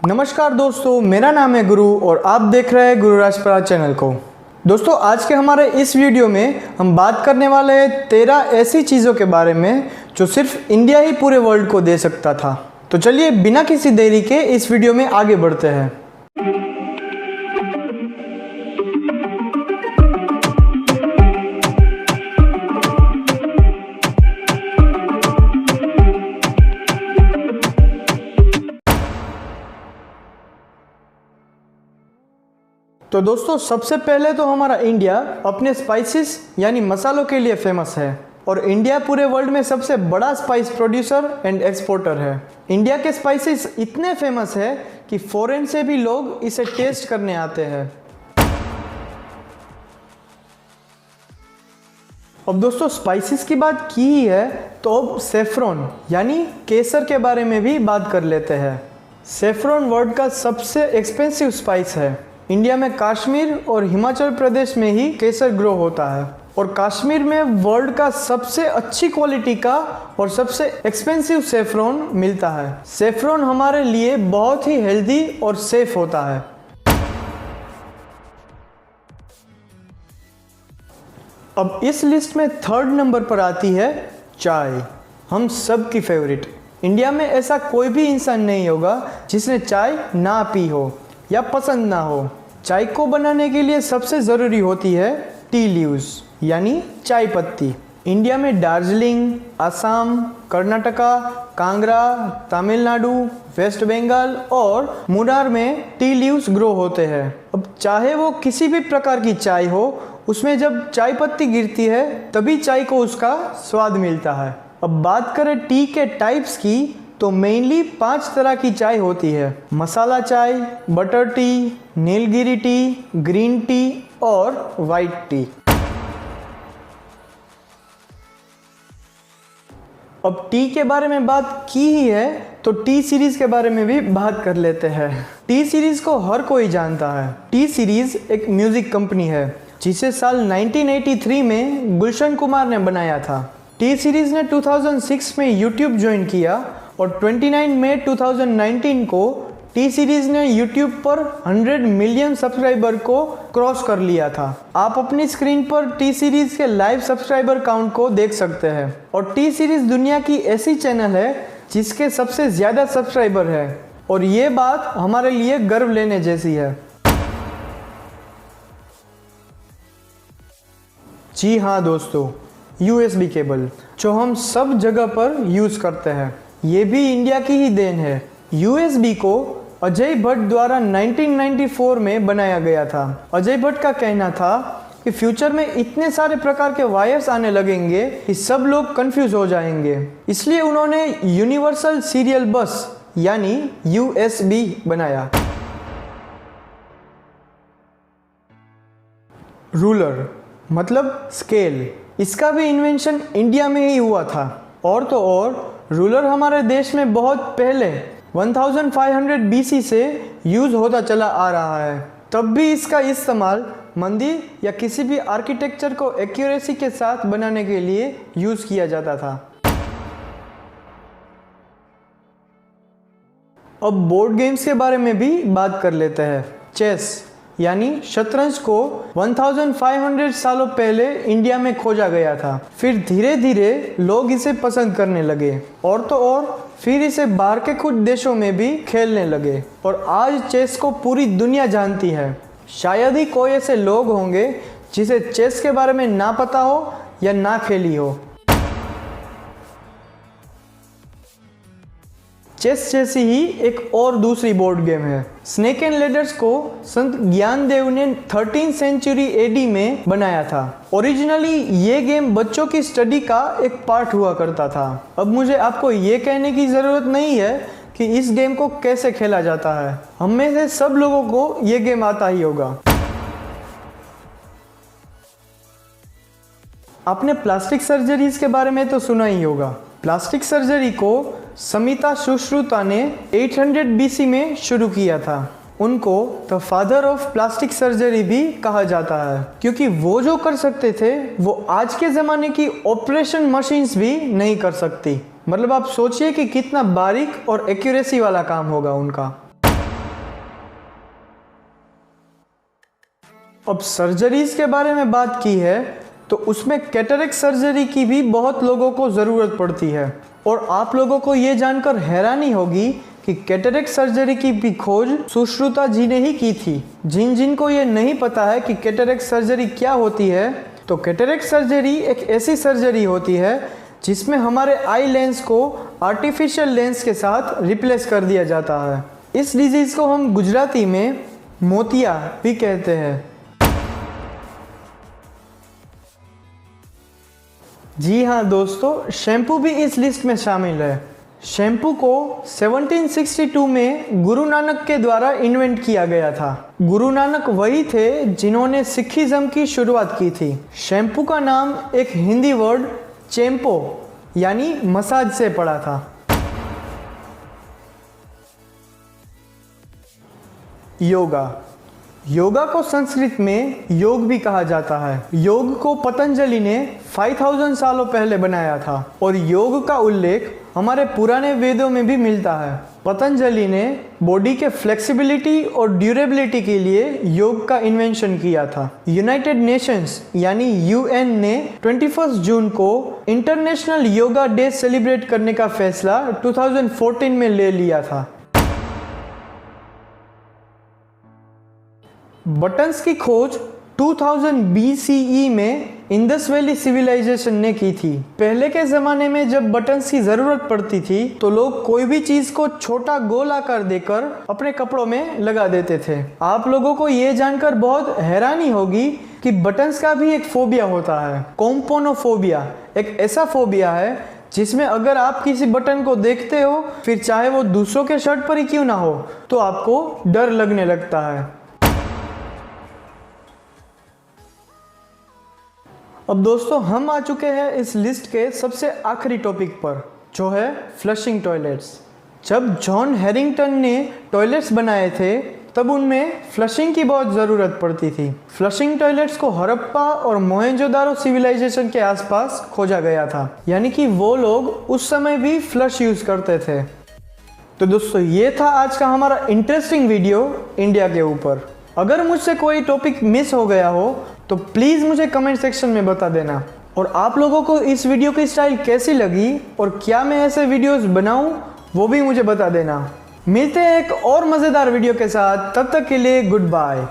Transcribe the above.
नमस्कार दोस्तों, मेरा नाम है गुरु और आप देख रहे हैं गुरु राजपरा चैनल को। दोस्तों, आज के हमारे इस वीडियो में हम बात करने वाले हैं 13 ऐसी चीज़ों के बारे में जो सिर्फ इंडिया ही पूरे वर्ल्ड को दे सकता था। तो चलिए बिना किसी देरी के इस वीडियो में आगे बढ़ते हैं। तो दोस्तों, सबसे पहले तो हमारा इंडिया अपने स्पाइसेस यानी मसालों के लिए फेमस है और इंडिया पूरे वर्ल्ड में सबसे बड़ा स्पाइस प्रोड्यूसर एंड एक्सपोर्टर है। इंडिया के स्पाइसेस इतने फेमस है कि फॉरेन से भी लोग इसे टेस्ट करने आते हैं। अब दोस्तों, स्पाइसेस की बात की ही है तो अब सेफ्रॉन यानी केसर के बारे में भी बात कर लेते हैं। सेफ्रॉन वर्ल्ड का सबसे एक्सपेंसिव स्पाइस है। इंडिया में कश्मीर और हिमाचल प्रदेश में ही केसर ग्रो होता है और कश्मीर में वर्ल्ड का सबसे अच्छी क्वालिटी का और सबसे एक्सपेंसिव सेफ्रॉन मिलता है। सेफ्रॉन हमारे लिए बहुत ही हेल्दी और सेफ होता है। अब इस लिस्ट में 3rd नंबर पर आती है चाय, हम सब की फेवरेट। इंडिया में ऐसा कोई भी इंसान नहीं होगा जिसने चाय ना पी हो या पसंद ना हो। चाय को बनाने के लिए सबसे ज़रूरी होती है टी लीव्स यानी चाय पत्ती। इंडिया में दार्जिलिंग, असम, कर्नाटका, कांगड़ा, तमिलनाडु, वेस्ट बंगाल और मुनार में टी लीव्स ग्रो होते हैं। अब चाहे वो किसी भी प्रकार की चाय हो, उसमें जब चाय पत्ती गिरती है तभी चाय को उसका स्वाद मिलता है। अब बात करें टी के टाइप्स की तो मेनली 5 तरह की चाय होती है: मसाला चाय, butter tea, Nilgiri T, green tea और वाइट टी। अब टी के बारे में बात की ही है तो टी सीरीज के बारे में भी बात कर लेते हैं। टी सीरीज को हर कोई जानता है। टी सीरीज एक म्यूजिक कंपनी है जिसे साल 1983 में गुलशन कुमार ने बनाया था। टी सीरीज ने 2006 में यूट्यूब ज्वाइन किया और 29 मई 2019 को टी सीरीज ने यूट्यूब पर 100 मिलियन सब्सक्राइबर को क्रॉस कर लिया था। आप अपनी स्क्रीन पर टी सीरीज के लाइव सब्सक्राइबर काउंट को देख सकते हैं और टी सीरीज दुनिया की ऐसी चैनल है जिसके सबसे ज़्यादा सब्सक्राइबर है और ये बात हमारे लिए गर्व लेने जैसी है। जी हाँ दोस्तों, USB केबल जो हम सब जगह पर यूज़ करते हैं, ये भी इंडिया की ही देन है। USB को अजय भट्ट द्वारा 1994 में बनाया गया था। अजय भट्ट का कहना था कि फ्यूचर में इतने सारे प्रकार के वायर्स आने लगेंगे कि सब लोग कंफ्यूज हो जाएंगे, इसलिए उन्होंने यूनिवर्सल सीरियल बस यानी USB बनाया। रूलर मतलब स्केल, इसका भी इन्वेंशन इंडिया में ही हुआ था। और तो और रूलर हमारे देश में बहुत पहले 1500 BC से यूज़ होता चला आ रहा है। तब भी इसका इस्तेमाल मंदिर या किसी भी आर्किटेक्चर को एक्यूरेसी के साथ बनाने के लिए यूज़ किया जाता था। अब बोर्ड गेम्स के बारे में भी बात कर लेते हैं। चेस यानी शतरंज को 1500 सालों पहले इंडिया में खोजा गया था। फिर धीरे धीरे लोग इसे पसंद करने लगे और तो और फिर इसे बाहर के कुछ देशों में भी खेलने लगे और आज चेस को पूरी दुनिया जानती है। शायद ही कोई ऐसे लोग होंगे जिसे चेस के बारे में ना पता हो या ना खेली हो। चेस जैसी ही एक और दूसरी बोर्ड गेम है। स्नेक एंड लेडर्स को संत ज्ञानदेव ने 13th सेंचुरी AD में बनाया था। ओरिजिनली ये गेम बच्चों की स्टडी का एक पार्ट हुआ करता था। अब मुझे आपको ये कहने की ज़रूरत नहीं है कि इस गेम को कैसे खेला जाता है। हम में से सब लोगों को ये गेम आता ही होगा। आपने प्लास्टिक सर्जरीज के बारे में तो सुना ही होगा। प्लास्टिक सर्जरी को समिता सुश्रुता ने 800 BC में शुरू किया था। उनको the father of plastic surgery भी कहा जाता है क्योंकि वो जो कर सकते थे वो आज के ज़माने की ऑपरेशन मशीन्स भी नहीं कर सकती। मतलब आप सोचिए कि कितना बारीक और एक्यूरेसी वाला काम होगा उनका। अब सर्जरीज के बारे में बात की है तो उसमें कैटरेक्ट सर्जरी की भी बहुत लोगों को ज़रूरत पड़ती है। और आप लोगों को ये जानकर हैरानी होगी कि कैटरेक्ट सर्जरी की भी खोज सुश्रुता जी ने ही की थी। जिन को ये नहीं पता है कि कैटरेक्ट सर्जरी क्या होती है, तो कैटरेक्ट सर्जरी एक ऐसी सर्जरी होती है जिसमें हमारे आई लेंस को आर्टिफिशियल लेंस के साथ रिप्लेस कर दिया जाता है। इस डिजीज़ को हम गुजराती में मोतिया भी कहते हैं। जी हाँ दोस्तों, शैम्पू भी इस लिस्ट में शामिल है। शैम्पू को 1762 में गुरु नानक के द्वारा इन्वेंट किया गया था। गुरु नानक वही थे जिन्होंने सिखिज्म की शुरुआत की थी। शैम्पू का नाम एक हिंदी वर्ड चेम्पो यानी मसाज से पड़ा था। योगा को संस्कृत में योग भी कहा जाता है। योग को पतंजलि ने 5000 सालों पहले बनाया था और योग का उल्लेख हमारे पुराने वेदों में भी मिलता है। पतंजलि ने बॉडी के फ्लेक्सिबिलिटी और ड्यूरेबिलिटी के लिए योग का इन्वेंशन किया था। यूनाइटेड नेशंस यानी यूएन ने 21 जून को इंटरनेशनल योगा डे सेलिब्रेट करने का फैसला 2014 में ले लिया था। बटन्स की खोज 2000 BCE में इंडस वैली सिविलाइजेशन ने की थी। पहले के ज़माने में जब बटन्स की ज़रूरत पड़ती थी तो लोग कोई भी चीज़ को छोटा गोल आकार देकर अपने कपड़ों में लगा देते थे। आप लोगों को ये जानकर बहुत हैरानी होगी कि बटन्स का भी एक फोबिया होता है, कॉम्पोनोफोबिया। एक ऐसा फोबिया है जिसमें अगर आप किसी बटन को देखते हो, फिर चाहे वो दूसरों के शर्ट पर ही क्यों ना हो, तो आपको डर लगने लगता है। अब दोस्तों, हम आ चुके हैं इस लिस्ट के सबसे आखिरी टॉपिक पर, जो है फ्लशिंग टॉयलेट्स। जब जॉन हैरिंगटन ने टॉयलेट्स बनाए थे तब उनमें फ्लशिंग की बहुत ज़रूरत पड़ती थी। फ्लशिंग टॉयलेट्स को हड़प्पा और मोहेंजोदारो सिविलाइजेशन के आसपास खोजा गया था, यानी कि वो लोग उस समय भी फ्लश यूज़ करते थे। तो दोस्तों, ये था आज का हमारा इंटरेस्टिंग वीडियो इंडिया के ऊपर। अगर मुझसे कोई टॉपिक मिस हो गया हो तो प्लीज़ मुझे कमेंट सेक्शन में बता देना। और आप लोगों को इस वीडियो की स्टाइल कैसी लगी और क्या मैं ऐसे वीडियोस बनाऊं, वो भी मुझे बता देना। मिलते हैं एक और मज़ेदार वीडियो के साथ, तब तक के लिए गुड बाय।